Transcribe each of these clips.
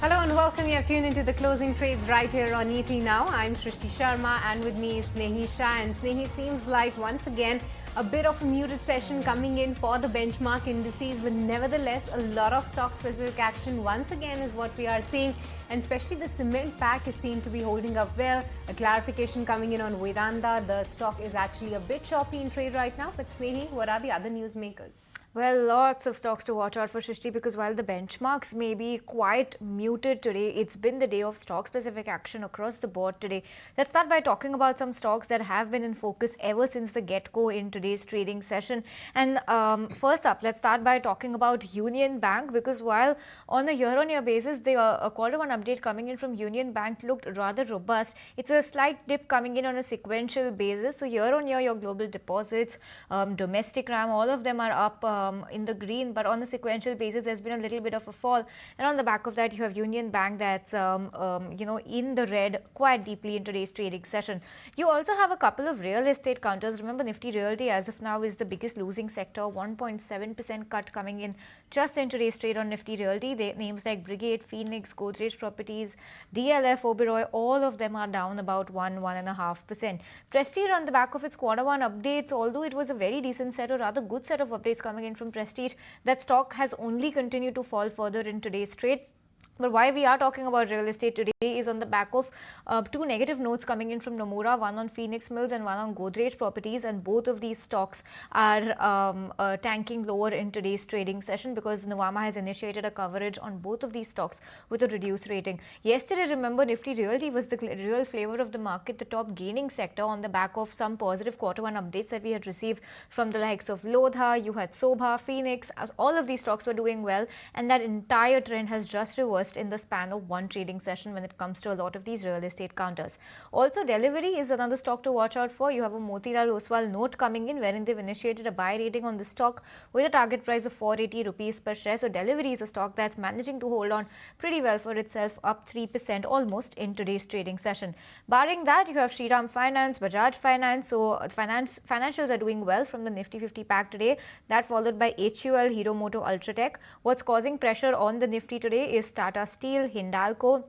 Hello and welcome. You have tuned into the closing trades right here on ET Now. I'm Shrishti Sharma and with me is Snehi Shah. And Snehi, seems like once again a bit of a muted session coming in for the benchmark indices, but nevertheless a lot of stock specific action once again is what we are seeing. And especially the cement pack is seen to be holding up well. A clarification coming in on Vedanta. The stock is actually a bit choppy in trade right now. But Snehi, what are the other newsmakers? Well, lots of stocks to watch out for, Shrishti, because while the benchmarks may be quite muted today, it's been the day of stock-specific action across the board today. Let's start by talking about some stocks that have been in focus ever since the get-go in today's trading session. And first up, let's start by talking about Union Bank, because while on a year-on-year basis, the quarter one update coming in from Union Bank looked rather robust. It's a slight dip coming in on a sequential basis. So year-on-year, your global deposits, domestic RAM, all of them are up in the green, but on a sequential basis there's been a little bit of a fall, and on the back of that you have Union Bank that's in the red quite deeply in today's trading session. You also have a couple of real estate counters. Remember, Nifty Realty as of now is the biggest losing sector, 1.7% cut coming in just in today's trade on Nifty Realty. Names like Brigade, Phoenix, Godrej Properties, DLF, Oberoi, all of them are down about 1.5%. Prestige, on the back of its quarter one updates, although it was a very decent set or rather good set of updates coming in from Prestige, that stock has only continued to fall further in today's trade. But why we are talking about real estate today is on the back of two negative notes coming in from Nomura, one on Phoenix Mills and one on Godrej Properties, and both of these stocks are tanking lower in today's trading session because Nuvama has initiated a coverage on both of these stocks with a reduced rating. Yesterday, remember, Nifty Realty was the real flavor of the market, the top gaining sector on the back of some positive quarter one updates that we had received from the likes of Lodha, you had Sobha, Phoenix, as all of these stocks were doing well, and that entire trend has just reversed in the span of one trading session when it comes to a lot of these real estate counters. Also, Delivery is another stock to watch out for. You have a Motilal Oswal note coming in wherein they've initiated a buy rating on the stock with a target price of 480 rupees per share. So Delivery is a stock that's managing to hold on pretty well for itself, up 3% almost in today's trading session. Barring that, you have Shriram Finance, Bajaj Finance. So financials are doing well from the Nifty 50 pack today. That followed by HUL, Hero Moto, Ultratech. What's causing pressure on the Nifty today is Tata Steel, Hindalco,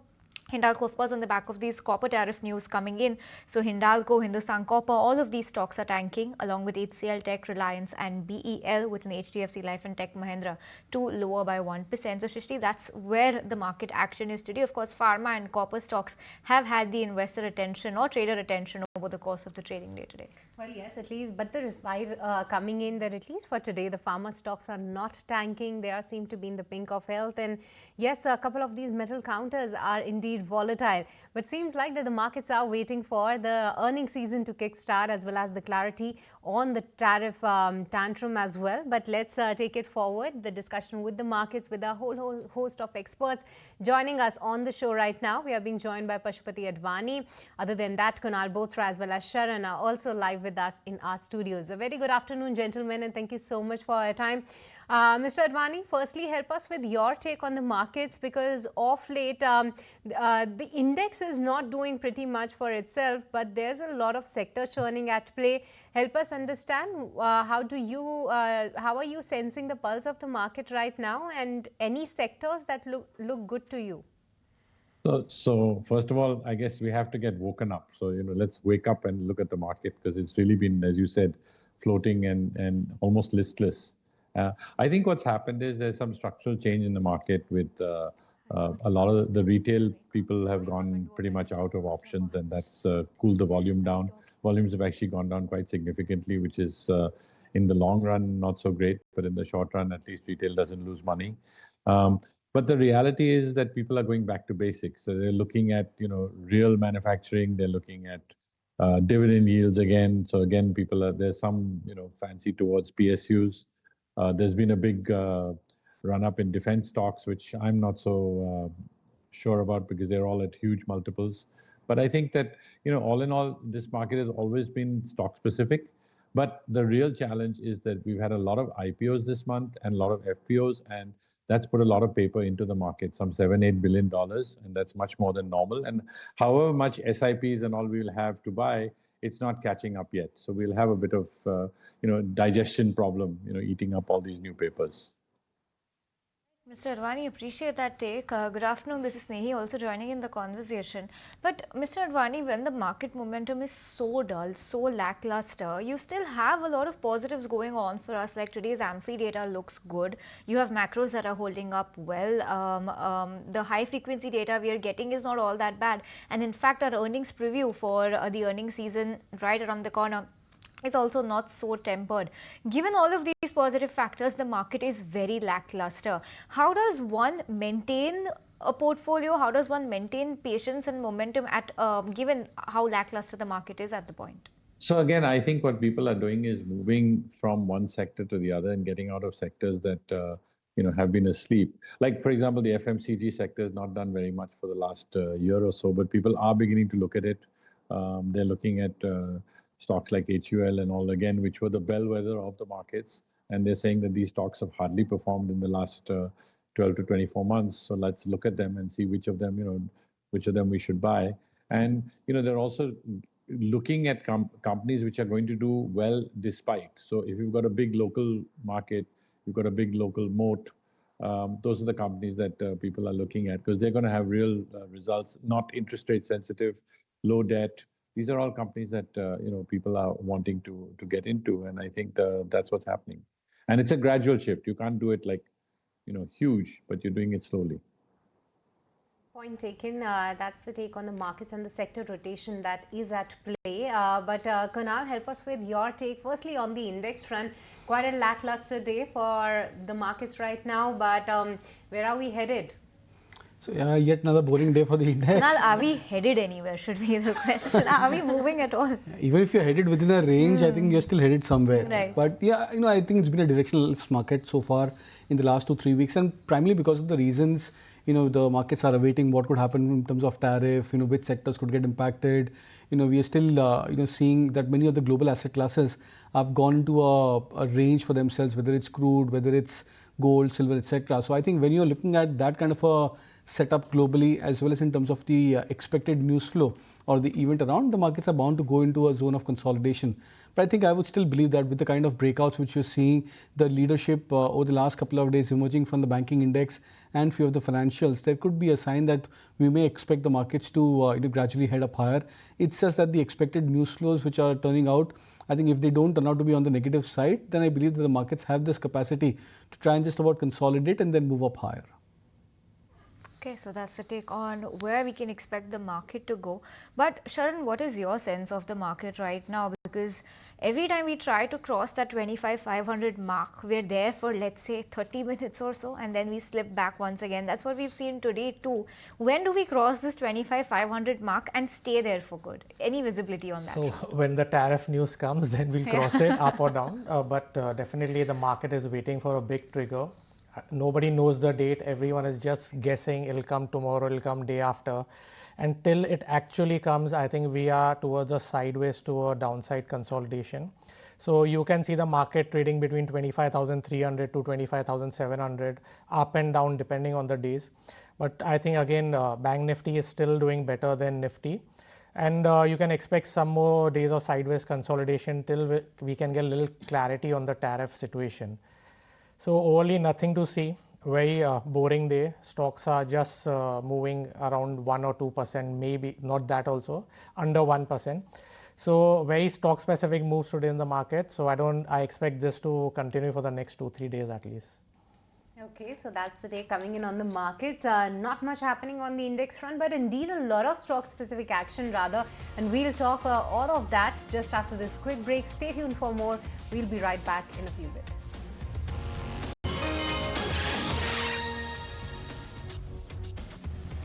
of course, on the back of these copper tariff news coming in. So Hindalco, Hindustan Copper, all of these stocks are tanking, along with HCL Tech, Reliance and BEL, with an HDFC Life and Tech Mahindra to lower by 1%. So Shrishti, that's where the market action is today. Of course, pharma and copper stocks have had the investor attention or trader attention over the course of the trading day today. Well, yes, at least, but the respite coming in that at least for today, the pharma stocks are not tanking. They seem to be in the pink of health. And yes, a couple of these metal counters are indeed volatile, but seems like that the markets are waiting for the earnings season to kickstart as well as the clarity on the tariff tantrum as well. But let's take it forward, the discussion with the markets with a whole host of experts joining us on the show right now. We are being joined by Pashupati Advani. Other than that, Kunal Bothra as well as Sharan are also live with us in our studios. A very good afternoon, gentlemen, and thank you so much for your time. Mr. Advani, firstly, help us with your take on the markets, because of late the index is not doing pretty much for itself, but there's a lot of sector churning at play. Help us understand how are you sensing the pulse of the market right now, and any sectors that look good to you? So first of all, I guess we have to get woken up. So, let's wake up and look at the market, because it's really been, as you said, floating and almost listless. I think what's happened is there's some structural change in the market with a lot of the retail people have gone pretty much out of options, and that's cooled the volume down. Volumes have actually gone down quite significantly, which is in the long run not so great, but in the short run, at least retail doesn't lose money. But the reality is that people are going back to basics. So they're looking at, real manufacturing. They're looking at dividend yields again. So again, there's some, fancy towards PSUs. There's been a big run up in defense stocks, which I'm not so sure about because they're all at huge multiples. But I think that, all in all, this market has always been stock specific. But the real challenge is that we've had a lot of IPOs this month and a lot of FPOs, and that's put a lot of paper into the market, some $7-8 billion, and that's much more than normal. And however much SIPs and all we'll have to buy, it's not catching up yet. So we'll have a bit of, digestion problem, eating up all these new papers. Mr. Advani, appreciate that take. Good afternoon. This is Snehi also joining in the conversation. But Mr. Advani, when the market momentum is so dull, so lackluster, you still have a lot of positives going on for us. Like today's Amphi data looks good. You have macros that are holding up well. The high frequency data we are getting is not all that bad. And in fact, our earnings preview for the earnings season right around the corner is also not so tempered. Given all of these positive factors, the market is very lackluster. How does one maintain a portfolio? How does one maintain patience and momentum at given how lackluster the market is at the point? So again, I think what people are doing is moving from one sector to the other and getting out of sectors that have been asleep. Like for example, the FMCG sector has not done very much for the last year or so, but people are beginning to look at it. They're looking at stocks like HUL and all again, which were the bellwether of the markets, and they're saying that these stocks have hardly performed in the last 12 to 24 months. So let's look at them and see which of them we should buy. And they're also looking at companies which are going to do well despite. So if you've got a big local market, you've got a big local moat, those are the companies that people are looking at because they're going to have real results, not interest rate sensitive, low debt. These are all companies that people are wanting to get into, and I think that's what's happening. And it's a gradual shift. You can't do it like huge, but you're doing it slowly. Point taken. That's the take on the markets and the sector rotation that is at play. But Kunal, help us with your take. Firstly, on the index front, quite a lackluster day for the markets right now. But where are we headed? So yeah, yet another boring day for the index. Kunal, are we headed anywhere? Should be the question. Are we moving at all? Even if you're headed within a range, I think you're still headed somewhere. Right. But yeah, I think it's been a directional market so far in the last 2-3 weeks, and primarily because of the reasons. The markets are awaiting what could happen in terms of tariff, which sectors could get impacted. We are still, seeing that many of the global asset classes have gone into a range for themselves, whether it's crude, whether it's gold, silver, etc. So I think when you're looking at that kind of a setup globally, as well as in terms of the expected news flow or the event around, the markets are bound to go into a zone of consolidation. But I think I would still believe that with the kind of breakouts which you're seeing, the leadership over the last couple of days emerging from the banking index and few of the financials, there could be a sign that we may expect the markets to gradually head up higher. It's just that the expected news flows which are turning out, I think if they don't turn out to be on the negative side, then I believe that the markets have this capacity to try and just about consolidate and then move up higher. Okay, so that's the take on where we can expect the market to go. But Sharan, what is your sense of the market right now? Because every time we try to cross that 25,500 mark, we're there for let's say 30 minutes or so, and then we slip back once again. That's what we've seen today too. When do we cross this 25,500 mark and stay there for good? Any visibility on that? So when the tariff news comes, then we'll cross it up or down. But definitely the market is waiting for a big trigger. Nobody knows the date. Everyone is just guessing it'll come tomorrow, it'll come day after. Until it actually comes, I think we are towards a sideways to a downside consolidation. So you can see the market trading between 25,300 to 25,700, up and down depending on the days. But I think again, Bank Nifty is still doing better than Nifty. And you can expect some more days of sideways consolidation till we can get a little clarity on the tariff situation. So overly nothing to see, very boring day. Stocks are just moving around 1 or 2%, maybe not that also, under 1%. So very stock specific moves today in the market. So I expect this to continue for the next 2-3 days at least. Okay, so that's the day coming in on the markets. Not much happening on the index front, but indeed a lot of stock specific action rather. And we'll talk all of that just after this quick break. Stay tuned for more. We'll be right back in a few bits.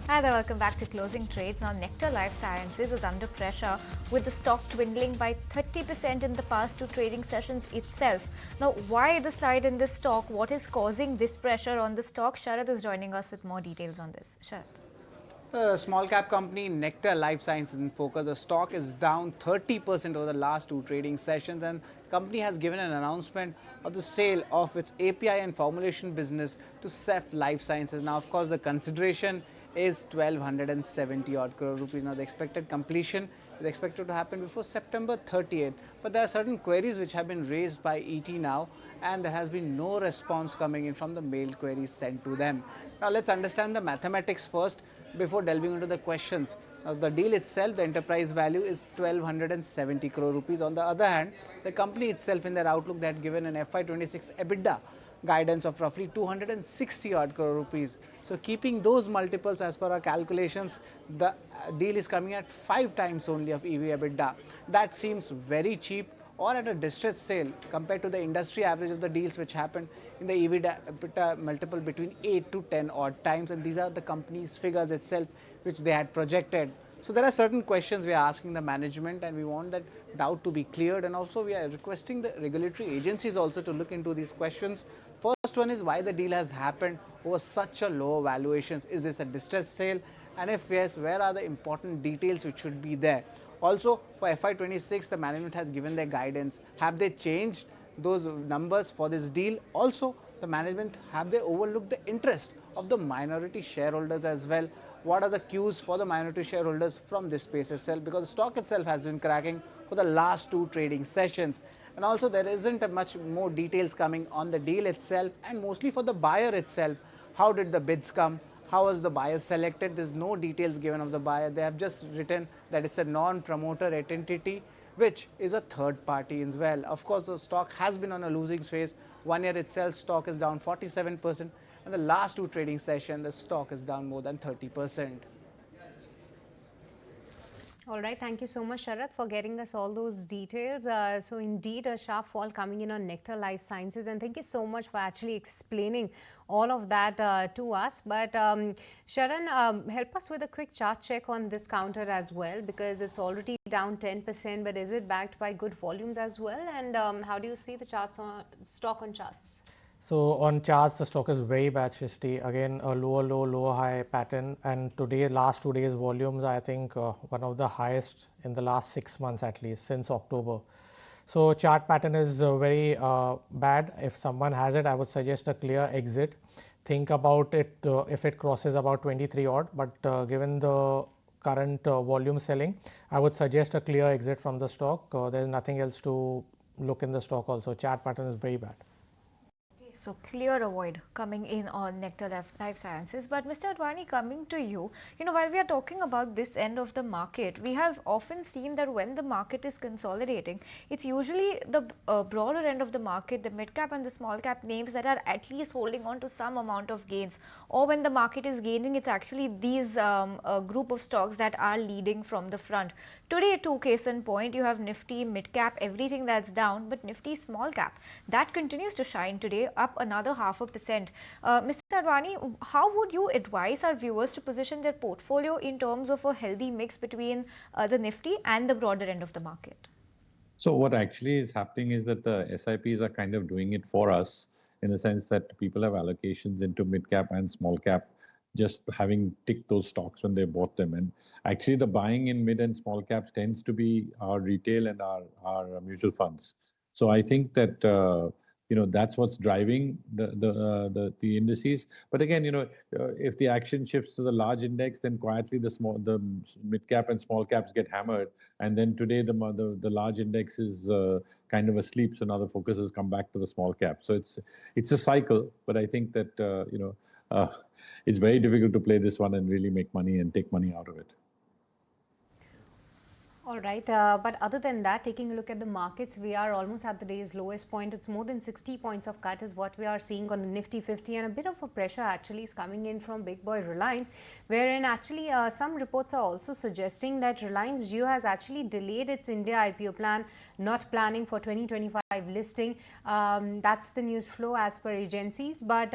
Hi there, welcome back to Closing Trades. Now, Nectar Life Sciences is under pressure with the stock dwindling by 30% in the past 2 trading sessions itself. Now, why the slide in this stock? What is causing this pressure on the stock? Sharad is joining us with more details on this. Sharad. Small cap company Nectar Life Sciences in focus. The stock is down 30% over the last 2 trading sessions, and the company has given an announcement of the sale of its API and formulation business to Ceph Life Sciences. Now, of course, the consideration is 1,270 odd crore rupees. Now, the expected completion is expected to happen before September 30th. But there are certain queries which have been raised by ET now, and there has been no response coming in from the mailed queries sent to them. Now let's understand the mathematics first before delving into the questions. Now, the deal itself, the enterprise value is 1270 crore rupees. On the other hand, the company itself in their outlook, they had given an FY26 EBITDA guidance of roughly 260 odd crore rupees. So keeping those multiples as per our calculations, the deal is coming at 5 times only of EV EBITDA. That seems very cheap, or at a distressed sale compared to the industry average of the deals which happened in the EBITDA multiple between 8 to 10 odd times, and these are the company's figures itself which they had projected. So there are certain questions we are asking the management, and we want that doubt to be cleared, and also we are requesting the regulatory agencies also to look into these questions. First one is why the deal has happened over such a low valuations. Is this a distressed sale? And if yes, where are the important details which should be there? Also, for FY26, the management has given their guidance. Have they changed those numbers for this deal? Also, the management, have they overlooked the interest of the minority shareholders as well? What are the cues for the minority shareholders from this space itself? Because the stock itself has been cracking for the last 2 trading sessions. And also, there isn't much more details coming on the deal itself, and mostly for the buyer itself. How did the bids come? How was the buyer selected? There's no details given of the buyer. They have just written that it's a non-promoter entity, which is a third party as well. Of course, the stock has been on a losing phase. 1 year itself, stock is down 47%, and the last 2 trading sessions, the stock is down more than 30%. All right, thank you so much, Sharath, for getting us all those details. So indeed, a sharp fall coming in on Nectar Life Sciences, and thank you so much for actually explaining all of that to us. But Sharan, help us with a quick chart check on this counter as well, because it's already down 10%, but is it backed by good volumes as well? And how do you see the charts on stock on charts? So on charts, the stock is very bad, Shrishti. Again, a lower low, lower high pattern. And today, last 2 days volumes, I think one of the highest in the last 6 months, at least since October. So chart pattern is very bad. If someone has it, I would suggest a clear exit. Think about it if it crosses about 23 odd. But given the current volume selling, I would suggest a clear exit from the stock. There's nothing else to look in the stock also. Chart pattern is very bad. So clear avoid coming in on Nectar Life Sciences. But Mr. Advani, coming to you, while we are talking about this end of the market, we have often seen that when the market is consolidating, it's usually the broader end of the market, the mid cap and the small cap names that are at least holding on to some amount of gains. Or when the market is gaining, it's actually these group of stocks that are leading from the front. Today, too, case in point, you have Nifty, mid cap, everything that's down, but Nifty small cap, that continues to shine today, up another 0.5%. Mr. Advani, how would you advise our viewers to position their portfolio in terms of a healthy mix between the Nifty and the broader end of the market? So what actually is happening is that the SIPs are kind of doing it for us, in the sense that people have allocations into mid cap and small cap, just having ticked those stocks when they bought them. And actually the buying in mid and small caps tends to be our retail and our mutual funds. So I think that that's what's driving the indices. But again, if the action shifts to the large index, then quietly the mid cap and small caps get hammered. And then today the large index is kind of asleep, so now the focus has come back to the small cap. So it's a cycle, but I think that it's very difficult to play this one and really make money and take money out of it. All right, but other than that, taking a look at the markets, we are almost at the day's lowest point. It's more than 60 points of cut is what we are seeing on the Nifty 50, and a bit of a pressure actually is coming in from big boy Reliance, wherein actually some reports are also suggesting that Reliance Jio has actually delayed its India IPO plan, not planning for 2025 listing. That's the news flow as per agencies, but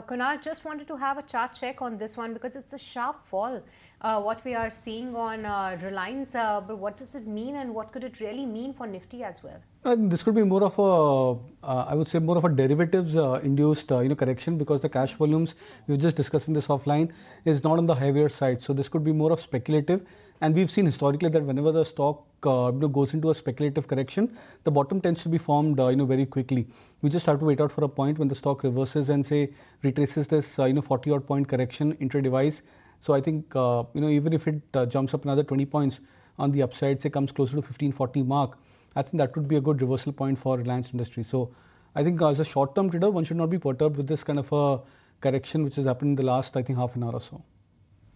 Kunal, just wanted to have a chart check on this one because it's a sharp fall, what we are seeing on Reliance, but what does it mean and what could it really mean for Nifty as well? This could be more of a, I would say more of a derivatives induced correction, because the cash volumes, we were just discussing this offline, is not on the heavier side. So this could be more of speculative, and we've seen historically that whenever the stock goes into a speculative correction, the bottom tends to be formed very quickly. We just have to wait out for a point when the stock reverses and say retraces this 40 odd point correction intra-device. So I think even if it jumps up another 20 points, on the upside, say comes closer to 1540 mark, I think that would be a good reversal point for Reliance Industries. So I think as a short-term trader, one should not be perturbed with this kind of a correction which has happened in the last, I think, half an hour or so.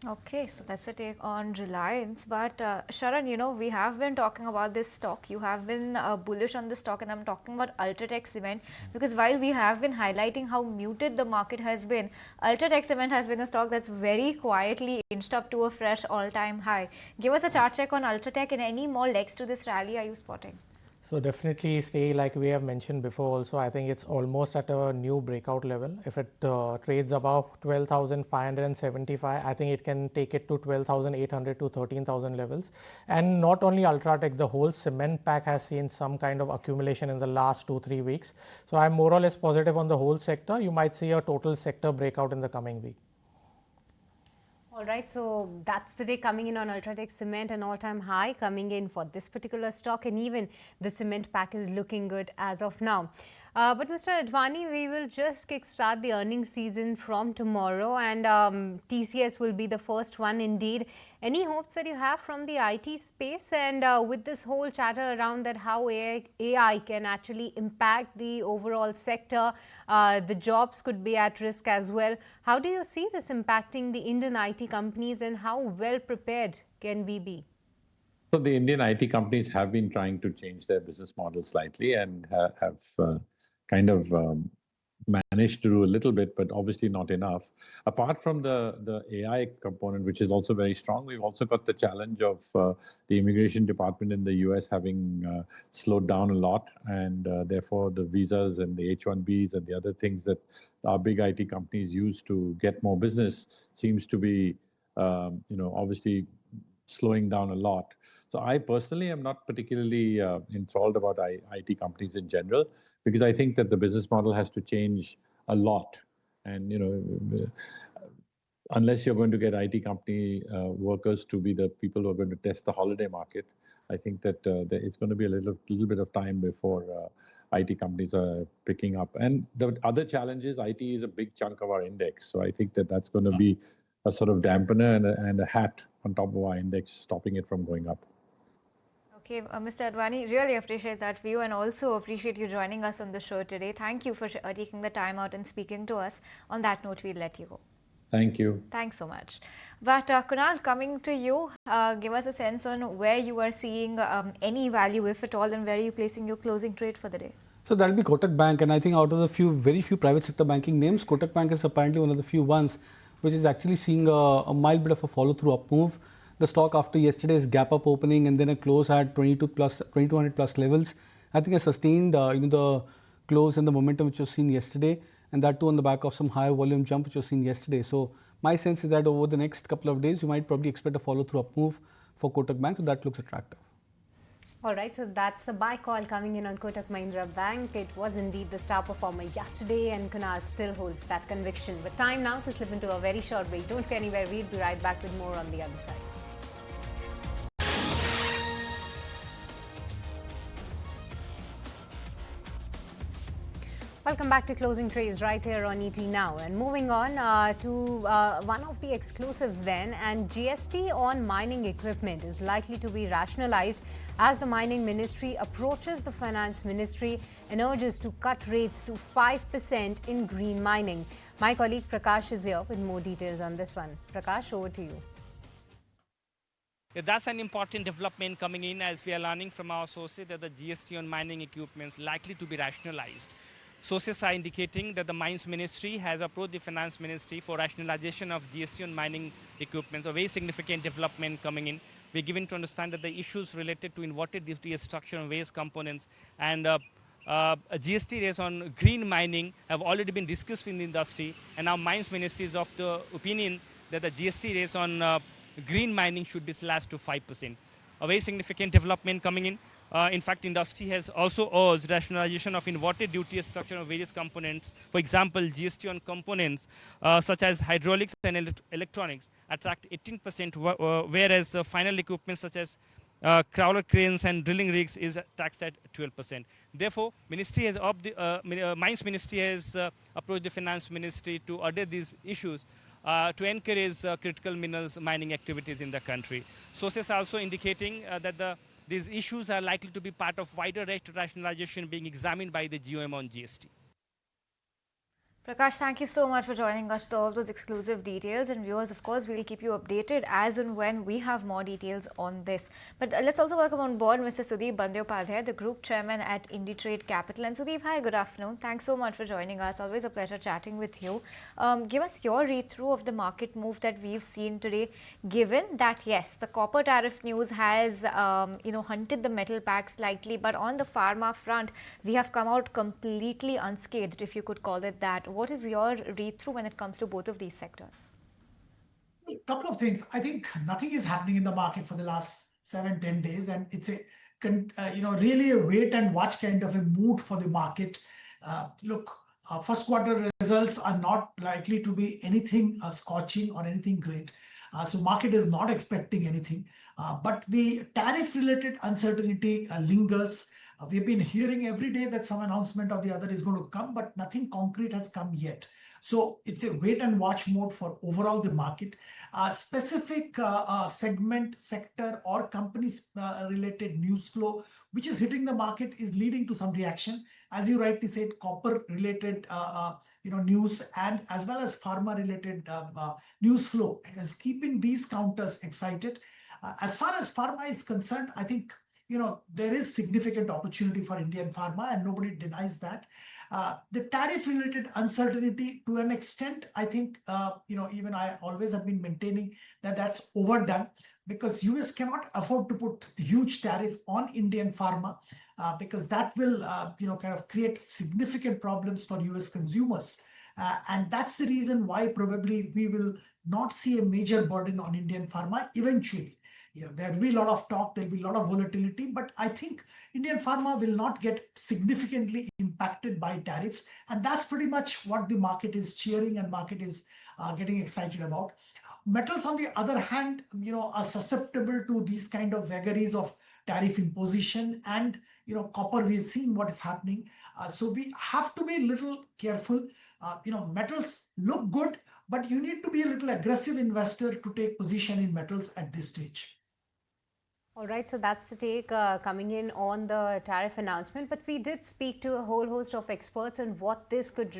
Okay, so that's the take on Reliance. But Sharan, you know, we have been talking about this stock. You have been bullish on the stock, and I'm talking about Ultratech Cement, because while we have been highlighting how muted the market has been, Ultratech Cement has been a stock that's very quietly inched up to a fresh all-time high. Give us a chart check on Ultratech, and any more legs to this rally are you spotting? So definitely stay, like we have mentioned before also, I think it's almost at a new breakout level. If it trades above 12,575, I think it can take it to 12,800 to 13,000 levels. And not only Ultratech, the whole cement pack has seen some kind of accumulation in the last 2-3 weeks. So I'm more or less positive on the whole sector. You might see a total sector breakout in the coming week. All right, so that's the day coming in on Ultratech Cement, an all-time high coming in for this particular stock, and even the cement pack is looking good as of now. But Mr. Advani, we will just kickstart the earnings season from tomorrow, and TCS will be the first one indeed. Any hopes that you have from the IT space, and with this whole chatter around that how AI can actually impact the overall sector, the jobs could be at risk as well. How do you see this impacting the Indian IT companies, and how well prepared can we be? So the Indian IT companies have been trying to change their business model slightly and have kind of managed to do a little bit, but obviously not enough. Apart from the AI component, which is also very strong, we've also got the challenge of the immigration department in the US having slowed down a lot, and therefore the visas and the H-1Bs and the other things that our big IT companies use to get more business seems to be, obviously slowing down a lot. So I personally am not particularly enthralled about IT companies in general, because I think that the business model has to change a lot. And, unless you're going to get IT company workers to be the people who are going to test the holiday market, I think that it's going to be a little bit of time before IT companies are picking up. And the other challenge is IT is a big chunk of our index. So I think that that's going to be a sort of dampener and a hat on top of our index, stopping it from going up. Okay, Mr. Advani, really appreciate that view, and also appreciate you joining us on the show today. Thank you for taking the time out and speaking to us. On that note, we'll let you go. Thank you. Thanks so much. But Kunal, coming to you, give us a sense on where you are seeing any value, if at all, and where are you placing your closing trade for the day? So that'll be Kotak Bank, and I think out of the very few private sector banking names, Kotak Bank is apparently one of the few ones which is actually seeing a mild bit of a follow-through up move. The stock, after yesterday's gap up opening and then a close at 2200 plus levels, I think has sustained the close and the momentum which was seen yesterday, and that too on the back of some higher volume jump which was seen yesterday. So my sense is that over the next couple of days, you might probably expect a follow-through up move for Kotak Bank, so that looks attractive. All right, so that's the buy call coming in on Kotak Mahindra Bank. It was indeed the star performer yesterday, and Kunal still holds that conviction. But time now to slip into a very short break. Don't go anywhere. We'll be right back with more on the other side. Welcome back to Closing Trades right here on ET Now. And moving on to one of the exclusives then, and GST on mining equipment is likely to be rationalized as the mining ministry approaches the finance ministry and urges to cut rates to 5% in green mining. My colleague Prakash is here with more details on this one. Prakash, over to you. Yeah, that's an important development coming in, as we are learning from our sources that the GST on mining equipment is likely to be rationalized. Sources are indicating that the Mines Ministry has approached the Finance Ministry for rationalization of GST on mining equipment, a very significant development coming in. We're given to understand that the issues related to inverted duty structure on various components and a GST rates on green mining have already been discussed in the industry, and now Mines Ministry is of the opinion that the GST rates on green mining should be slashed to 5%. A very significant development coming in. In fact, industry has also urged rationalization of inverted duty structure of various components. For example, GST on components such as hydraulics and electronics attract 18%, whereas final equipment such as crawler cranes and drilling rigs is taxed at 12%. Therefore, Ministry has Mines Ministry has approached the Finance Ministry to address these issues. to encourage critical minerals mining activities in the country. Sources are also indicating that these issues are likely to be part of wider rate rationalization being examined by the GOM on GST. Prakash, thank you so much for joining us with all those exclusive details. And viewers, of course, we'll keep you updated as and when we have more details on this. But let's also welcome on board Mr. Sudeep Bandyopadhyay, the Group Chairman at IndiTrade Capital. And Sudeep, hi, good afternoon. Thanks so much for joining us. Always a pleasure chatting with you. Give us your read-through of the market move that we've seen today, given that, yes, the copper tariff news has, hunted the metal pack slightly. But on the pharma front, we have come out completely unscathed, if you could call it that. What is your read-through when it comes to both of these sectors? A couple of things. I think nothing is happening in the market for the last 7-10 days, and it's a really a wait and watch kind of a mood for the market. First quarter results are not likely to be anything scorching or anything great. So market is not expecting anything. But the tariff-related uncertainty lingers. We've been hearing every day that some announcement or the other is going to come, but nothing concrete has come yet. So it's a wait and watch mode for overall the market. Specific segment, sector or companies related news flow, which is hitting the market, is leading to some reaction. As you rightly said, copper related news and as well as pharma related news flow is keeping these counters excited. As far as pharma is concerned, I think there is significant opportunity for Indian pharma, and nobody denies that. The tariff-related uncertainty, to an extent, I think, even I always have been maintaining that that's overdone, because US cannot afford to put huge tariff on Indian pharma, because that will, kind of create significant problems for US consumers. And that's the reason why probably we will not see a major burden on Indian pharma eventually. There will be a lot of talk, there will be a lot of volatility, but I think Indian pharma will not get significantly impacted by tariffs. And that's pretty much what the market is cheering and market is getting excited about. Metals, on the other hand, are susceptible to these kind of vagaries of tariff imposition. And, copper, we've seen what is happening. So we have to be a little careful. Metals look good, but you need to be a little aggressive investor to take position in metals at this stage. All right, so that's the take coming in on the tariff announcement. But we did speak to a whole host of experts on what this could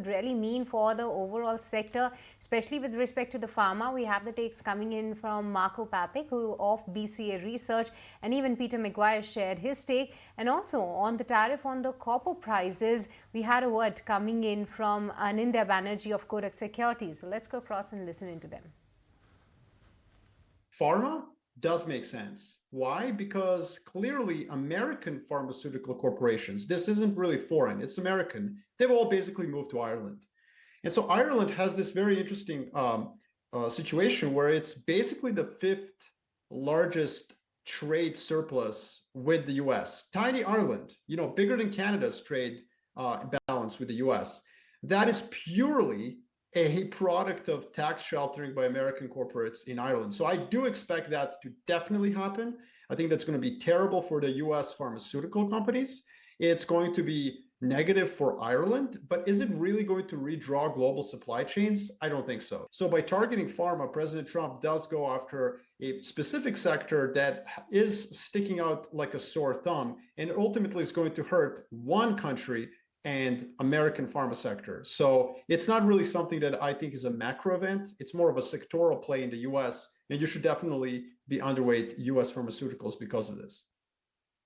really mean for the overall sector, especially with respect to the pharma. We have the takes coming in from Marco Papik, who of BCA Research, and even Peter McGuire shared his take. And also on the tariff on the copper prices, we had a word coming in from Anindya Banerjee of Kotak Securities. So let's go across and listen into them. Pharma does make sense. Why? Because clearly American pharmaceutical corporations, this isn't really foreign, it's American, they've all basically moved to Ireland. And so Ireland has this very interesting situation where it's basically the 5th largest trade surplus with the US. Tiny Ireland, bigger than Canada's trade balance with the US. That is purely a product of tax sheltering by American corporates in Ireland. So I do expect that to definitely happen. I think that's going to be terrible for the US pharmaceutical companies. It's going to be negative for Ireland, but is it really going to redraw global supply chains? I don't think so. So by targeting pharma, President Trump does go after a specific sector that is sticking out like a sore thumb, and ultimately is going to hurt one country and American pharma sector. So it's not really something that I think is a macro event. It's more of a sectoral play in the US, and you should definitely be underweight US pharmaceuticals because of this.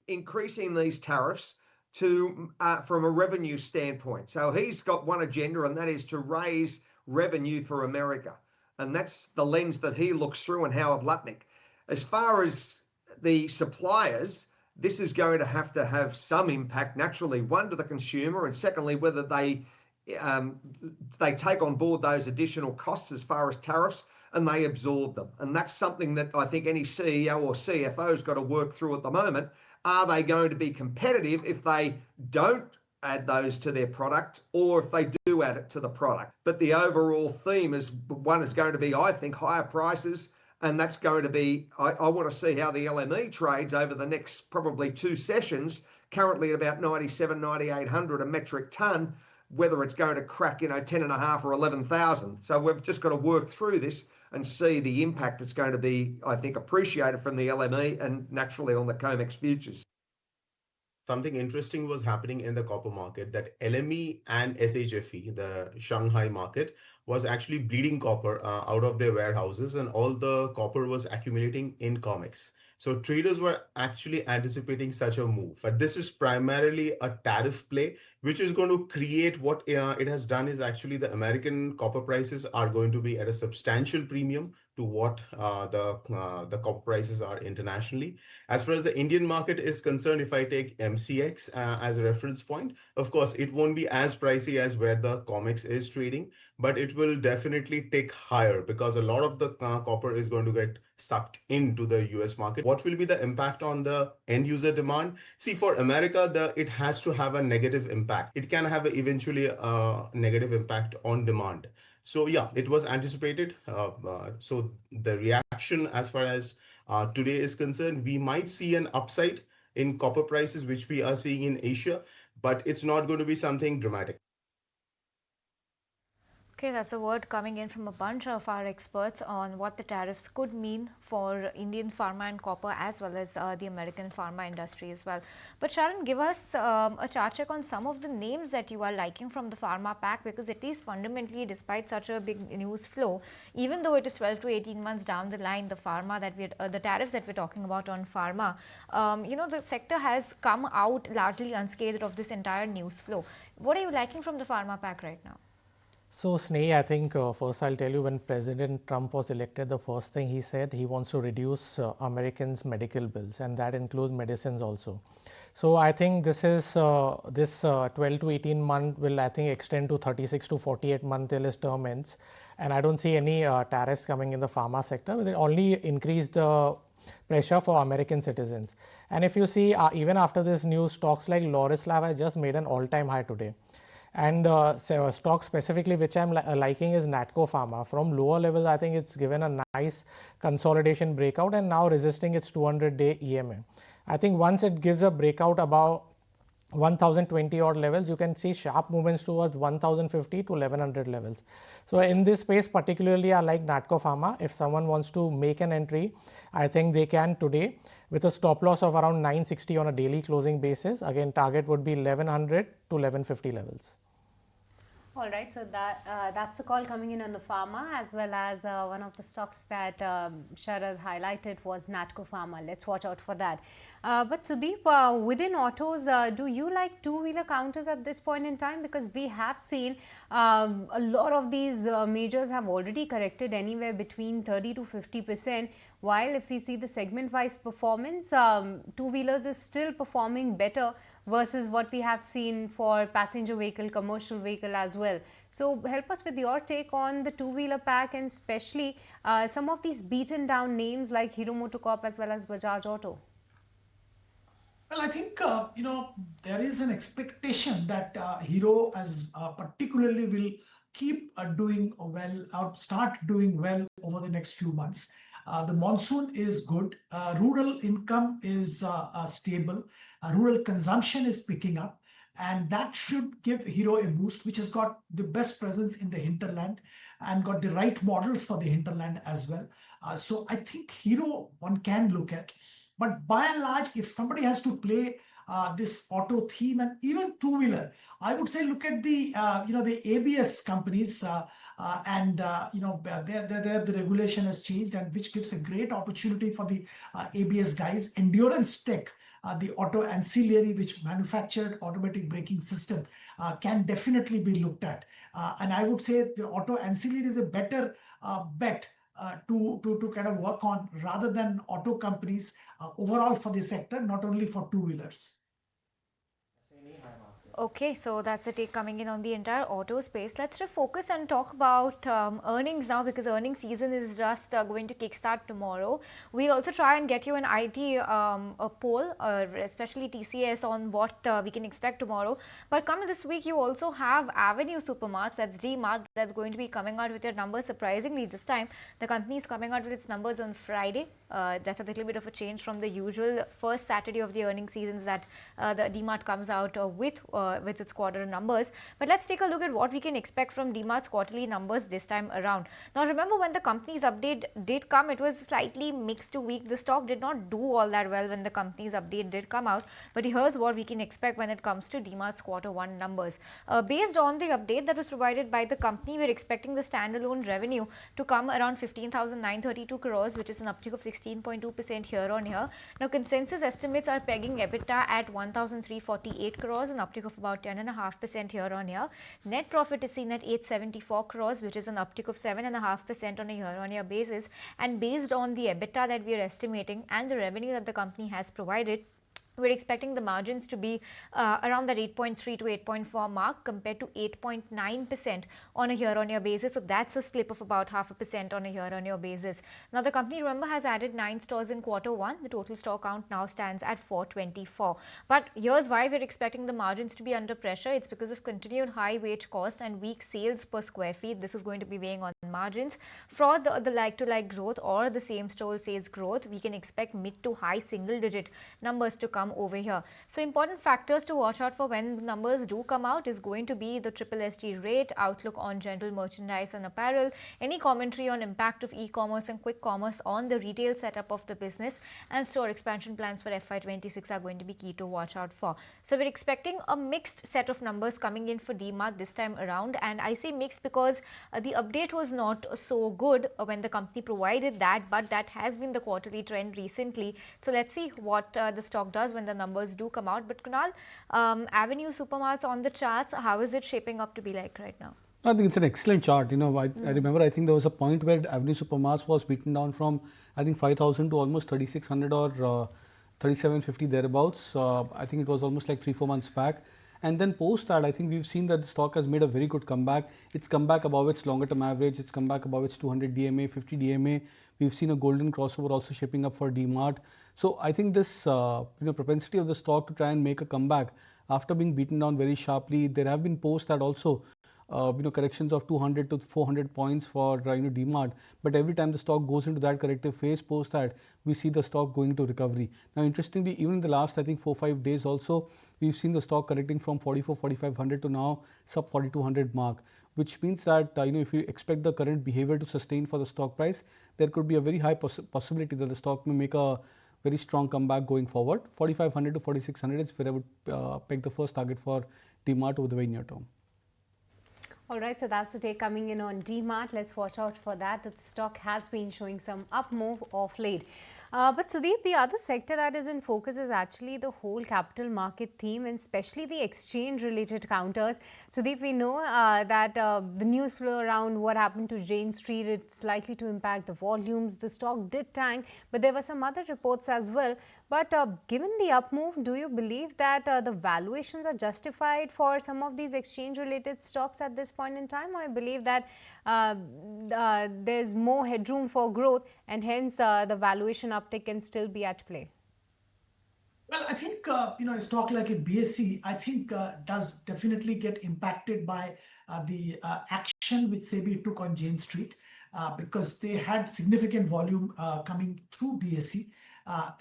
Increasing these tariffs to from a revenue standpoint. So he's got one agenda, and that is to raise revenue for America. And that's the lens that he looks through, and Howard Lutnick. As far as the suppliers, this is going to have some impact, naturally, one, to the consumer, and secondly, whether they take on board those additional costs as far as tariffs, and they absorb them. And that's something that I think any CEO or CFO has got to work through at the moment. Are they going to be competitive if they don't add those to their product, or if they do add it to the product? But the overall theme is going to be, I think, higher prices. And that's going to be, I want to see how the LME trades over the next probably 2 sessions, currently at about 97, 9800 a metric ton. whether it's going to crack, 10.5 or 11,000. So we've just got to work through this and see the impact it's going to be, I think, appreciated from the LME and naturally on the COMEX futures. Something interesting was happening in the copper market, that LME and SHFE, the Shanghai market, was actually bleeding copper out of their warehouses, and all the copper was accumulating in COMEX. So traders were actually anticipating such a move. But this is primarily a tariff play, which is going to create what it has done is actually the American copper prices are going to be at a substantial premium to what the copper prices are internationally. As far as the Indian market is concerned, if I take MCX as a reference point, of course, it won't be as pricey as where the COMEX is trading, but it will definitely tick higher because a lot of the copper is going to get sucked into the US market. What will be the impact on the end user demand? See, for America, it has to have a negative impact. It can have eventually a negative impact on demand. So yeah, it was anticipated. So the reaction as far as today is concerned, we might see an upside in copper prices, which we are seeing in Asia, but it's not going to be something dramatic. Okay, that's a word coming in from a bunch of our experts on what the tariffs could mean for Indian pharma and copper as well as the American pharma industry as well. But Sharon, give us a chart check on some of the names that you are liking from the pharma pack, because at least fundamentally, despite such a big news flow, even though it is 12 to 18 months down the line, the pharma that the tariffs that we're talking about on pharma, the sector has come out largely unscathed of this entire news flow. What are you liking from the pharma pack right now? So, Sneh, I think first I'll tell you, when President Trump was elected, the first thing he said, he wants to reduce Americans' medical bills, and that includes medicines also. So, I think this is this 12 to 18 month will, I think, extend to 36 to 48 month till his term ends, and I don't see any tariffs coming in the pharma sector, but it only increase the pressure for American citizens. And if you see, even after this news, stocks like Loris Lab has just made an all-time high today. And stock specifically which I'm liking is Natco Pharma. From lower levels, I think it's given a nice consolidation breakout and now resisting its 200-day EMA. I think once it gives a breakout about 1020 odd levels, you can see sharp movements towards 1050 to 1100 levels. So in this space particularly, I like Natco Pharma. If someone wants to make an entry, I think they can today with a stop loss of around 960 on a daily closing basis. Again, target would be 1100 to 1150 levels. All right, so that's the call coming in on the pharma, as well as one of the stocks that Sharad highlighted was Natco Pharma. Let's watch out for that. But Sudeep, within autos, do you like two-wheeler counters at this point in time? Because we have seen a lot of these majors have already corrected anywhere between 30 to 50%, while if we see the segment-wise performance, two-wheelers is still performing better versus what we have seen for passenger vehicle, commercial vehicle as well. So help us with your take on the two-wheeler pack, and especially some of these beaten down names like Hero MotoCorp as well as Bajaj Auto. Well, I think, there is an expectation that Hero as particularly will keep doing well or start doing well over the next few months. The monsoon is good. Rural income is stable. Rural consumption is picking up. And that should give Hero a boost, which has got the best presence in the hinterland and got the right models for the hinterland as well. So I think Hero one can look at. But by and large, if somebody has to play this auto theme and even two-wheeler, I would say look at the the ABS companies. There the regulation has changed, and which gives a great opportunity for the ABS guys. Endurance Tech, the auto ancillary which manufactured automatic braking system, can definitely be looked at. And I would say the auto ancillary is a better bet to kind of work on rather than auto companies overall for the sector, not only for two-wheelers. Okay, so that's the take coming in on the entire auto space. Let's focus and talk about earnings now, because earnings season is just going to kickstart tomorrow. We'll also try and get you an IT a poll, especially TCS, on what we can expect tomorrow. But coming this week, you also have Avenue Supermarts, that's D-Mart, that's going to be coming out with their numbers. Surprisingly, this time the company is coming out with its numbers on Friday. That's a little bit of a change from the usual first Saturday of the earnings seasons that the DMart comes out with its quarter numbers. But let's take a look at what we can expect from DMart's quarterly numbers this time around. Now remember, when the company's update did come, it was slightly mixed to weak. The stock did not do all that well when the company's update did come out. But here's what we can expect when it comes to DMart's quarter one numbers. Based on the update that was provided by the company, we're expecting the standalone revenue to come around 15,932 crores, which is an uptick of 16.2% year on year. Now consensus estimates are pegging EBITDA at 1,348 crores, an uptick of about 10.5% year on year. Net profit is seen at 874 crores, which is an uptick of 7.5% on a year on year basis. And based on the EBITDA that we are estimating and the revenue that the company has provided, we're expecting the margins to be around that 8.3 to 8.4 mark compared to 8.9% on a year-on-year basis. So that's a slip of about 0.5% on a year-on-year basis. Now the company, remember, has added 9 stores in quarter one. The total store count now stands at 424. But here's why we're expecting the margins to be under pressure. It's because of continued high wage cost and weak sales per square feet. This is going to be weighing on margins. For the like-to-like growth or the same-store sales growth, we can expect mid to high single-digit numbers to come over here. So important factors to watch out for when the numbers do come out is going to be the triple SG rate, outlook on general merchandise and apparel, any commentary on impact of e-commerce and quick commerce on the retail setup of the business, and store expansion plans for FY26 are going to be key to watch out for. So we're expecting a mixed set of numbers coming in for DMart this time around, and I say mixed because the update was not so good when the company provided that, but that has been the quarterly trend recently. So let's see what the stock does when the numbers do come out. But Kunal, Avenue Supermarts on the charts, how is it shaping up to be like right now? I think it's an excellent chart. I remember, I think there was a point where Avenue Supermarts was beaten down from, I think, 5,000 to almost 3,600 or 3,750 thereabouts. I think it was almost like 3-4 months back. And then post that, I think we've seen that the stock has made a very good comeback. It's come back above its longer term average. It's come back above its 200 DMA, 50 DMA. We've seen a golden crossover also shaping up for DMart. So I think this propensity of the stock to try and make a comeback after being beaten down very sharply. There have been posts that also corrections of 200 to 400 points for DMart, but every time the stock goes into that corrective phase, post that we see the stock going to recovery. Now interestingly, even in the last, I think, 4-5 days also, we've seen the stock correcting from 44,500 to now sub 4,200 mark, which means that if you expect the current behavior to sustain for the stock price, there could be a very high possibility that the stock may make a very strong comeback going forward. 4,500 to 4,600 is where I would peg the first target for DMart over the very near term. All right, so that's the take coming in on DMart. Let's watch out for that. The stock has been showing some up move of late. But Sudeep, the other sector that is in focus is actually the whole capital market theme, and especially the exchange related counters. Sudeep, we know that the news flow around what happened to Jane Street, it's likely to impact the volumes. The stock did tank, but there were some other reports as well. But given the up move, do you believe that the valuations are justified for some of these exchange related stocks at this point in time, or you believe that there's more headroom for growth and hence the valuation uptick can still be at play? Well, I think, a stock like a BSE, I think does definitely get impacted by the action which SEBI took on Jane Street because they had significant volume coming through BSE.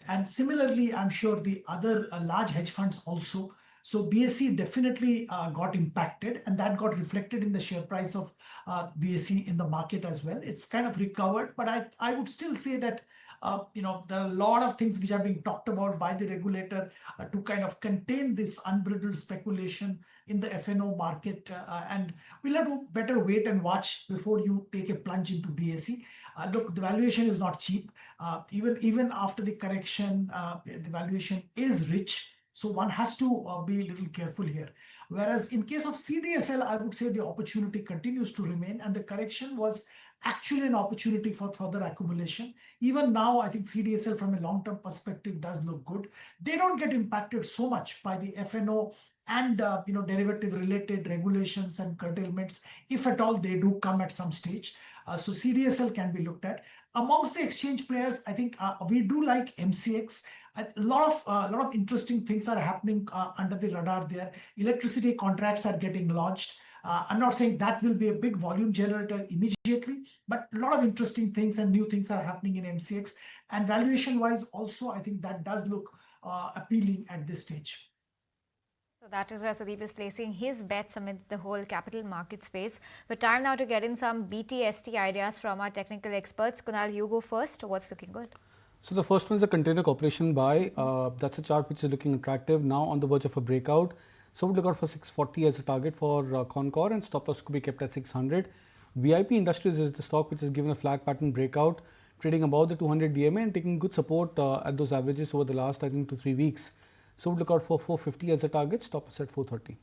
And similarly, I'm sure the other large hedge funds also. So BSE definitely got impacted, and that got reflected in the share price of BSE in the market as well. It's kind of recovered, but I would still say that there are a lot of things which are being talked about by the regulator to kind of contain this unbridled speculation in the F&O market. And we'll have to better wait and watch before you take a plunge into BSE. Look, the valuation is not cheap. Even after the correction, the valuation is rich. So one has to be a little careful here. Whereas in case of CDSL, I would say the opportunity continues to remain, and the correction was actually an opportunity for further accumulation. Even now, I think CDSL from a long-term perspective does look good. They don't get impacted so much by the F&O and derivative-related regulations and curtailments, if at all they do come at some stage. So CDSL can be looked at. Amongst the exchange players, I think we do like MCX. A lot of interesting things are happening under the radar there. Electricity contracts are getting launched. I'm not saying that will be a big volume generator immediately, but a lot of interesting things and new things are happening in MCX. And valuation wise, also, I think that does look appealing at this stage. So that is where Sudeep is placing his bets amid the whole capital market space. But time now to get in some BTST ideas from our technical experts. Kunal, you go first. What's looking good? So the first one is a container corporation buy. That's a chart which is looking attractive, now on the verge of a breakout. So we'll look out for 640 as a target for Concor, and stop loss could be kept at 600. VIP Industries is the stock which has given a flag pattern breakout, trading above the 200 DMA and taking good support at those averages over the last, I think, 2-3 weeks. So we'll look out for 450 as a target, stop us at 430.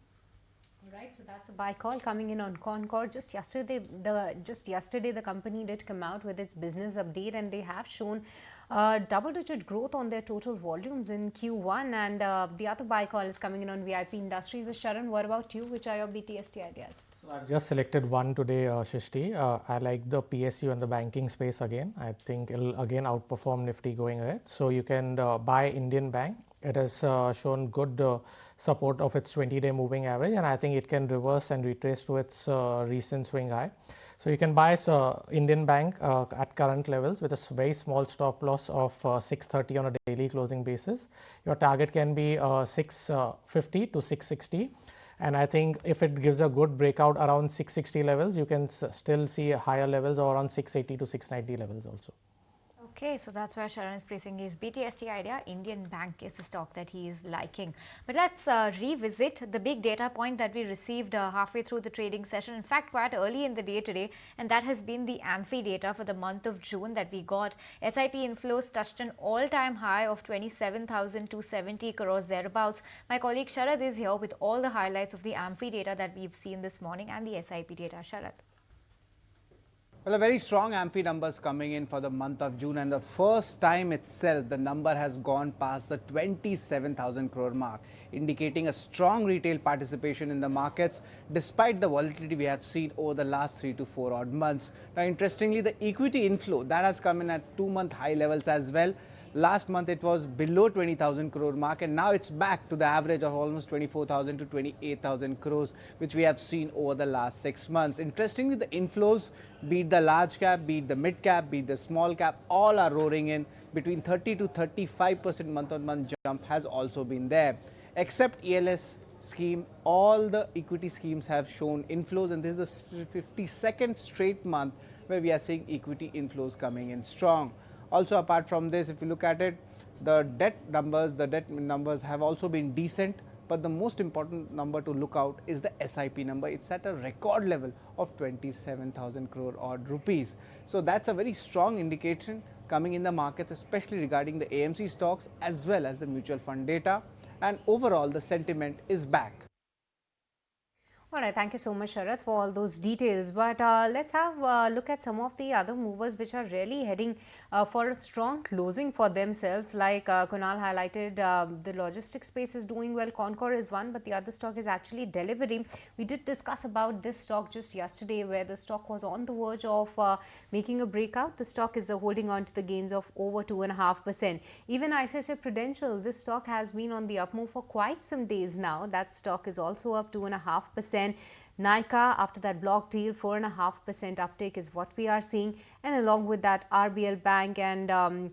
Right, so that's a buy call coming in on Concord. Just yesterday, the company did come out with its business update, and they have shown double-digit growth on their total volumes in Q1. And the other buy call is coming in on VIP Industries. Sharan, what about you? Which are your BTST ideas? So I've just selected one today, Shishti. I like the PSU and the banking space again. I think it'll again outperform Nifty going ahead. So you can buy Indian Bank. It has shown good support of its 20-day moving average, and I think it can reverse and retrace to its recent swing high. So you can buy Indian Bank at current levels with a very small stop loss of 630 on a daily closing basis. Your target can be 650 to 660. And I think if it gives a good breakout around 660 levels, you can still see higher levels or around 680 to 690 levels also. Okay, so that's where Sharan is placing his BTST idea. Indian Bank is the stock that he is liking. But let's revisit the big data point that we received halfway through the trading session. In fact, quite early in the day today, and that has been the AMFI data for the month of June that we got. SIP inflows touched an all-time high of 27,270 crores thereabouts. My colleague Sharad is here with all the highlights of the AMFI data that we've seen this morning and the SIP data. Sharad. Well, a very strong AMFI numbers coming in for the month of June, and the first time itself the number has gone past the 27,000 crore mark, indicating a strong retail participation in the markets despite the volatility we have seen over the last 3 to 4 odd months. Now, interestingly, the equity inflow that has come in at 2-month high levels as well. Last month it was below 20,000 crore mark, and now it's back to the average of almost 24,000 to 28,000 crores, which we have seen over the last 6 months. Interestingly, the inflows, be it the large cap, be it the mid cap, be it the small cap, all are roaring in. Between 30 to 35% month-on-month jump has also been there. Except ELS scheme, all the equity schemes have shown inflows, and this is the 52nd straight month where we are seeing equity inflows coming in strong. Also, apart from this, if you look at it, the debt numbers have also been decent, but the most important number to look out is the SIP number. It's at a record level of 27,000 crore odd rupees. So that's a very strong indication coming in the markets, especially regarding the AMC stocks as well as the mutual fund data. And overall, the sentiment is back. All right, thank you so much, Sharath, for all those details. But let's have a look at some of the other movers which are really heading for a strong closing for themselves. Like Kunal highlighted, the logistics space is doing well. Concor is one, but the other stock is actually delivering. We did discuss about this stock just yesterday, where the stock was on the verge of making a breakout. The stock is holding on to the gains of over 2.5%. Even ICICI Prudential, this stock has been on the up move for quite some days now. That stock is also up 2.5%. Nykaa, after that block deal, 4.5% uptake is what we are seeing, and along with that, RBL Bank and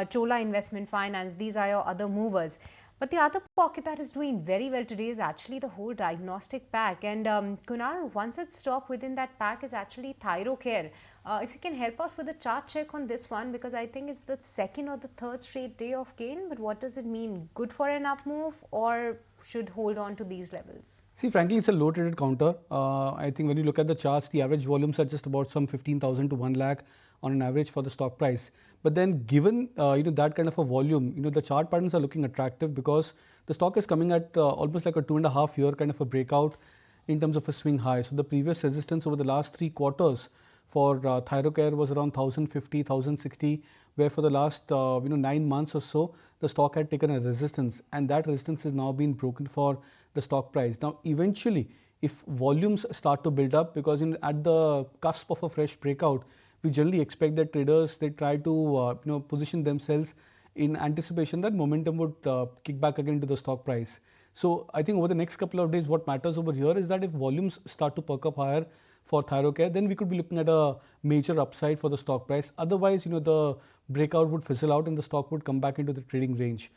Chola Investment Finance, these are your other movers. But the other pocket that is doing very well today is actually the whole diagnostic pack. And Kunal, one such stock within that pack is actually Thyrocare. If you can help us with a chart check on this one, because I think it's the second or the third straight day of gain. But what does it mean? Good for an up move, or should hold on to these levels? See, frankly, it's a low traded counter. I think when you look at the charts, the average volumes are just about some 15,000 to 1 lakh on an average for the stock price. But then given that kind of a volume, the chart patterns are looking attractive because the stock is coming at almost like a 2.5 year kind of a breakout in terms of a swing high. So the previous resistance over the last 3 quarters for Thyrocare was around 1,050, 1,060, where for the last 9 months or so, the stock had taken a resistance, and that resistance has now been broken for the stock price. Now, eventually, if volumes start to build up, because at the cusp of a fresh breakout, we generally expect that traders, they try to position themselves in anticipation that momentum would kick back again to the stock price. So I think over the next couple of days, what matters over here is that if volumes start to perk up higher for Thyrocare, then we could be looking at a major upside for the stock price. Otherwise, the breakout would fizzle out and the stock would come back into the trading range.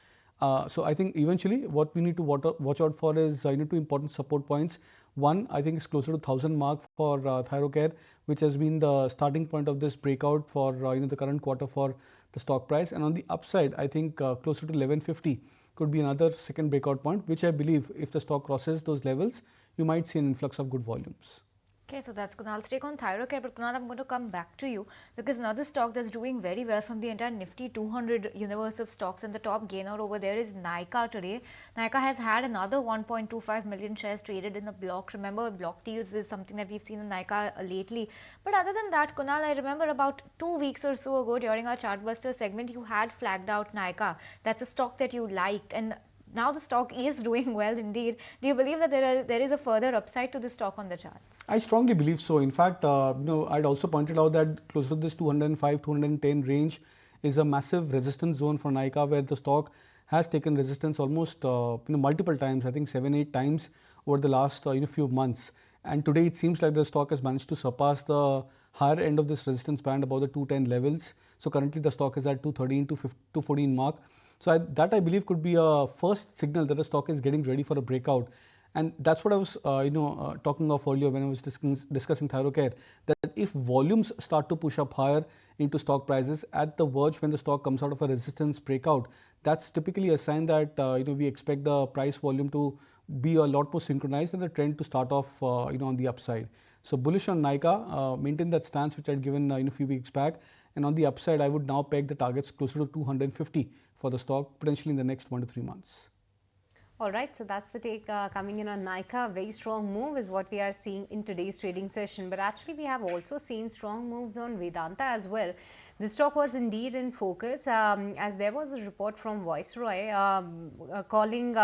So I think eventually what we need to watch out for is two important support points. One, I think is closer to 1,000 mark for Thyrocare, which has been the starting point of this breakout for the current quarter for the stock price. And on the upside, I think closer to 1150 could be another second breakout point, which I believe if the stock crosses those levels, you might see an influx of good volumes. Okay, so that's Kunal's take on Thyrocare, but Kunal, I'm going to come back to you because another stock that's doing very well from the entire Nifty 200 universe of stocks, and the top gainer over there is Nykaa today. Nykaa has had another 1.25 million shares traded in a block. Remember, block deals is something that we've seen in Nykaa lately. But other than that, Kunal, I remember about 2 weeks or so ago during our Chartbuster segment, you had flagged out Nykaa. That's a stock that you liked, and now the stock is doing well indeed. Do you believe that there is a further upside to the stock on the charts? I strongly believe so. In fact, I'd also pointed out that close to this 205, 210 range is a massive resistance zone for Nykaa, where the stock has taken resistance almost multiple times. I think 7-8 times over the last few months. And today it seems like the stock has managed to surpass the higher end of this resistance band, above the 210 levels. So currently the stock is at 213 to 214 mark. So that I believe could be a first signal that the stock is getting ready for a breakout. And that's what I was talking of earlier when I was discussing Thyrocare, that if volumes start to push up higher into stock prices at the verge when the stock comes out of a resistance breakout, that's typically a sign that we expect the price volume to be a lot more synchronized and the trend to start off on the upside. So bullish on Nykaa, maintain that stance which I'd given a few weeks back, and on the upside I would now peg the targets closer to 250 for the stock potentially in the next 1 to 3 months. All right, so that's the take coming in on Nykaa. Very strong move is what we are seeing in today's trading session. But actually, we have also seen strong moves on Vedanta as well. The stock was indeed in focus as there was a report from Viceroy calling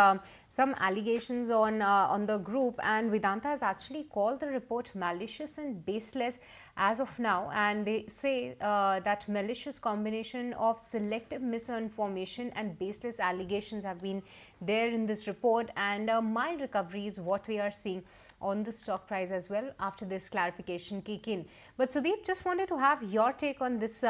some allegations on the group, and Vedanta has actually called the report malicious and baseless as of now, and they say that malicious combination of selective misinformation and baseless allegations have been there in this report, and a mild recovery is what we are seeing on the stock price as well after this clarification kick in. But Sudeep, just wanted to have your take on this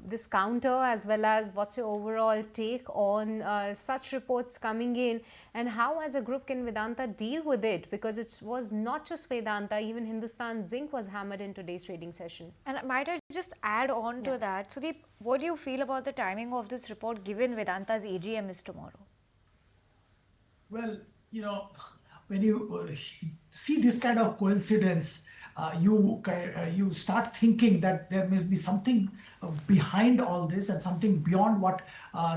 this counter, as well as what's your overall take on such reports coming in, and how as a group can Vedanta deal with it, because it was not just Vedanta, even Hindustan Zinc was hammered in today's trading session. And might I just add on to that, Sudeep, what do you feel about the timing of this report given Vedanta's AGM is tomorrow? Well, when you see this kind of coincidence, you start thinking that there must be something behind all this and something beyond what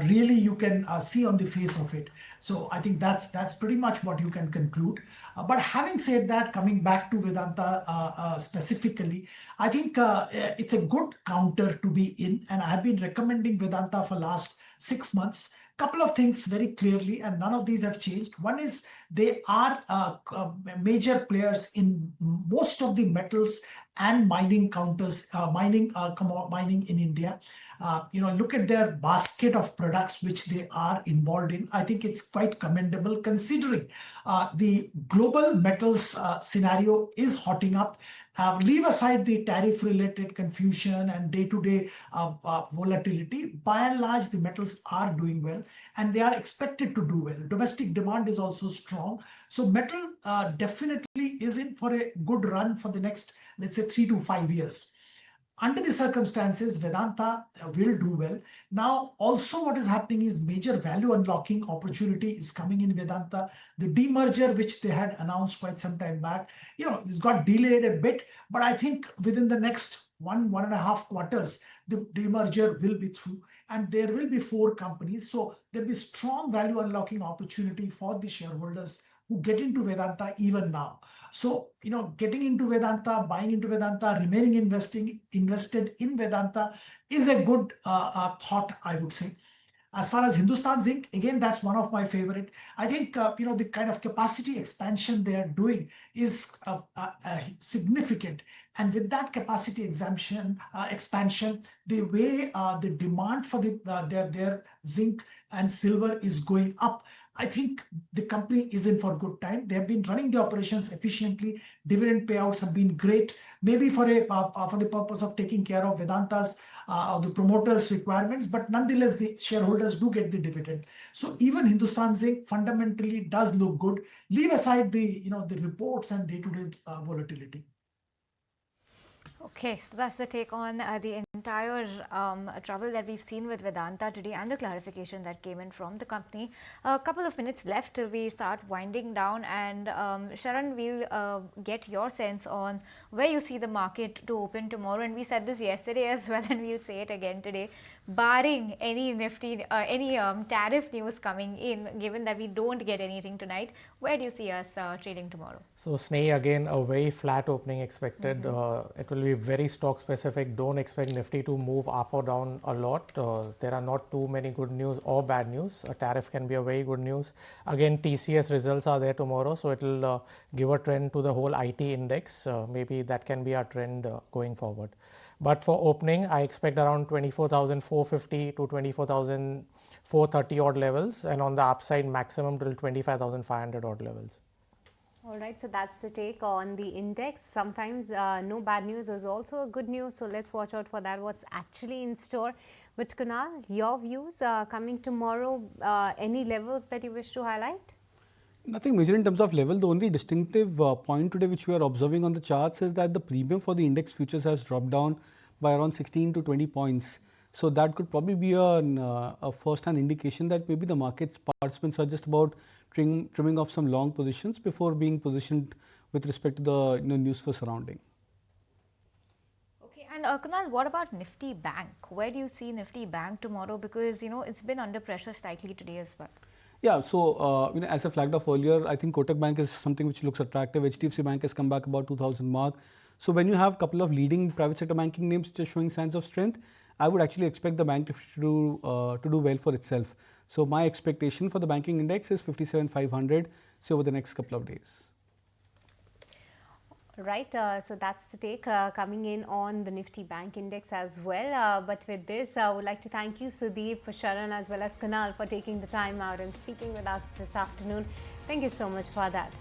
really you can see on the face of it. So I think that's pretty much what you can conclude. But having said that, coming back to Vedanta specifically, I think it's a good counter to be in, and I have been recommending Vedanta for last 6 months. Couple of things very clearly, and none of these have changed. One is they are major players in most of the metals and mining counters, mining in India. Look at their basket of products which they are involved in. I think it's quite commendable considering the global metals scenario is hotting up. Leave aside the tariff-related confusion and day-to-day volatility. By and large, the metals are doing well, and they are expected to do well. Domestic demand is also strong. So metal definitely is in for a good run for the next, let's say, 3 to 5 years. Under the circumstances, Vedanta will do well. Now, also what is happening is major value unlocking opportunity is coming in Vedanta. The demerger, which they had announced quite some time back, it's got delayed a bit, but I think within the next 1.5 quarters, the demerger will be through, and there will be 4 companies. So there'll be strong value unlocking opportunity for the shareholders who get into Vedanta even now. So, getting into Vedanta, buying into Vedanta, remaining invested in Vedanta is a good thought, I would say. As far as Hindustan Zinc, again, that's one of my favorite. I think, the kind of capacity expansion they are doing is significant. And with that capacity expansion, the way the demand for their zinc and silver is going up, I think the company is in for good time. They have been running the operations efficiently. Dividend payouts have been great, maybe for the purpose of taking care of Vedanta's or the promoters' requirements, but nonetheless, the shareholders do get the dividend. So even Hindustan Zinc fundamentally does look good. Leave aside the reports and day-to-day volatility. Okay, so that's the take on the entire trouble that we've seen with Vedanta today and the clarification that came in from the company. A couple of minutes left till we start winding down, and Sharan, we'll get your sense on where you see the market to open tomorrow. And we said this yesterday as well, and we'll say it again today. Barring any Nifty, any tariff news coming in, given that we don't get anything tonight, where do you see us trading tomorrow? So Sneh, again, a very flat opening expected. It will be very stock specific. Don't expect Nifty to move up or down a lot. There are not too many good news or bad news. A tariff can be a very good news. Again, TCS results are there tomorrow, so it will give a trend to the whole IT index. Maybe that can be our trend going forward. But for opening, I expect around 24,450 to 24,430 odd levels, and on the upside maximum till 25,500 odd levels. All right, so that's the take on the index. Sometimes no bad news is also good news, so let's watch out for that, what's actually in store. But Kunal, your views coming tomorrow, any levels that you wish to highlight? Nothing major in terms of level. The only distinctive point today which we are observing on the charts is that the premium for the index futures has dropped down by around 16 to 20 points. So that could probably be a first-hand indication that maybe the market's participants are just about trimming off some long positions before being positioned with respect to the news for surrounding. Okay, and Kunal, what about Nifty Bank? Where do you see Nifty Bank tomorrow? Because it's been under pressure slightly today as well. Yeah, so as I flagged off earlier, I think Kotak Bank is something which looks attractive. HDFC Bank has come back about 2000 mark. So when you have a couple of leading private sector banking names which are showing signs of strength, I would actually expect the bank to do well for itself. So my expectation for the banking index is 57,500, so over the next couple of days. Right, so that's the take coming in on the Nifty Bank Index as well. But with this, I would like to thank you, Sudeep, Sharan, as well as Kunal, for taking the time out and speaking with us this afternoon. Thank you so much for that.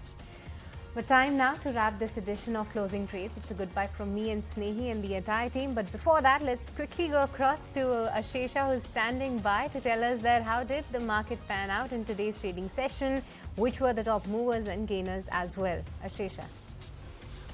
But time now to wrap this edition of Closing Trades. It's a goodbye from me and Snehi and the entire team. But before that, let's quickly go across to Ashesha, who's standing by to tell us that how did the market pan out in today's trading session, which were the top movers and gainers as well. Ashesha.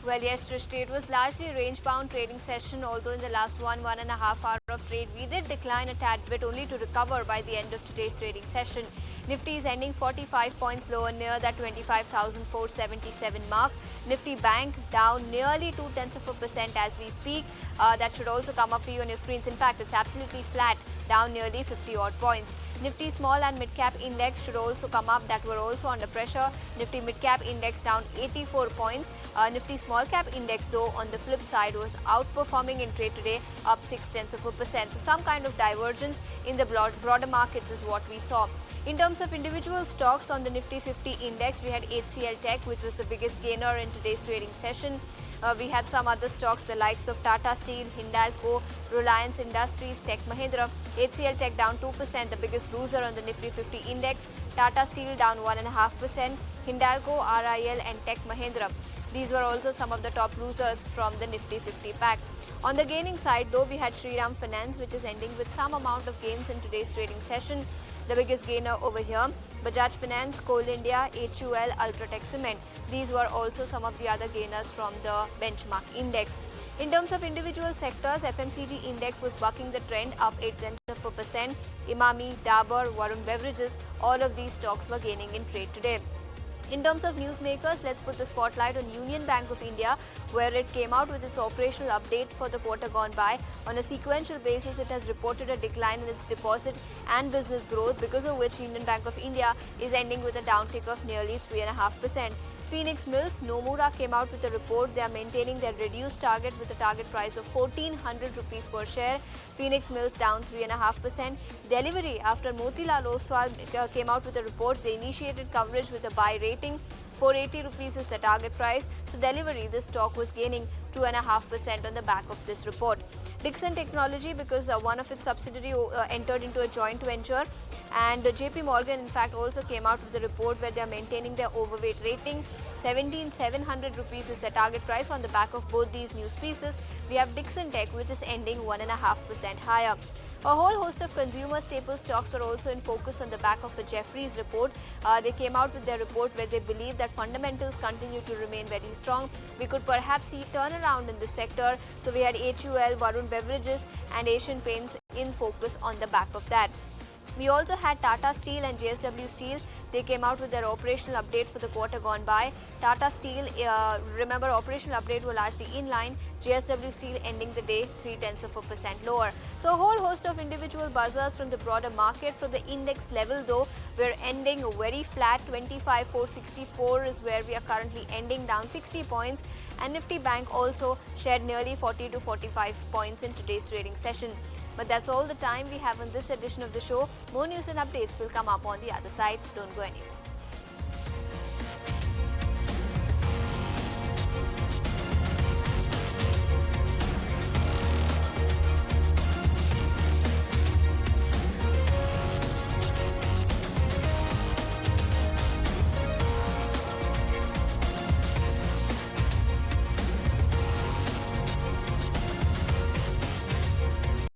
Well, yes, Srishti, it was largely range-bound trading session, although in the last 1.5 hour of trade, we did decline a tad bit, only to recover by the end of today's trading session. Nifty is ending 45 points lower near that 25,477 mark. Nifty Bank down nearly 0.2% as we speak. That should also come up for you on your screens. In fact, it's absolutely flat, down nearly 50 odd points. Nifty Small and Mid Cap Index should also come up, that were also under pressure. Nifty Mid Cap Index down 84 points. Nifty Small Cap Index, though, on the flip side, was outperforming in trade today, up 0.6%. So some kind of divergence in the broader markets is what we saw. In terms of individual stocks on the Nifty 50 Index, we had HCL Tech, which was the biggest gainer in today's trading session. We had some other stocks, the likes of Tata Steel, Hindalco, Reliance Industries, Tech Mahindra. HCL Tech down 2%, the biggest loser on the Nifty 50 Index. Tata Steel down 1.5%, Hindalco, RIL and Tech Mahindra. These were also some of the top losers from the Nifty 50 pack. On the gaining side, though, we had Shriram Finance, which is ending with some amount of gains in today's trading session. The biggest gainer over here, Bajaj Finance, Coal India, HUL, Ultratech Cement. These were also some of the other gainers from the benchmark index. In terms of individual sectors, FMCG index was bucking the trend, up 0.8%. Imami, Dabur, Varun Beverages, all of these stocks were gaining in trade today. In terms of newsmakers, let's put the spotlight on Union Bank of India, where it came out with its operational update for the quarter gone by. On a sequential basis, it has reported a decline in its deposit and business growth, because of which Union Bank of India is ending with a downtick of nearly 3.5%. Phoenix Mills, Nomura came out with a report. They are maintaining their reduced target with a target price of 1,400 rupees per share. Phoenix Mills down 3.5%. Delivery, after Motilal Oswal came out with a report, they initiated coverage with a buy rating. 480 rupees is the target price. So delivery, this stock was gaining 2.5% on the back of this report. Dixon Technology, because one of its subsidiary entered into a joint venture, and JP Morgan in fact also came out with the report where they are maintaining their overweight rating. 17,700 rupees is the target price. On the back of both these news pieces, we have Dixon Tech, which is ending 1.5% higher. A whole host of consumer staple stocks were also in focus on the back of a Jefferies report. They came out with their report where they believe that fundamentals continue to remain very strong. We could perhaps see turnaround in this sector. So we had HUL, Varun Beverages and Asian Paints in focus on the back of that. We also had Tata Steel and JSW Steel. They came out with their operational update for the quarter gone by. Tata Steel, remember, operational update were largely in line. JSW Steel ending the day 0.3% lower. So a whole host of individual buzzers from the broader market. From the index level though, we're ending very flat. 25,464 is where we are currently ending, down 60 points. And Nifty Bank also shared nearly 40 to 45 points in today's trading session. But that's all the time we have on this edition of the show. More news and updates will come up on the other side. Don't go anywhere.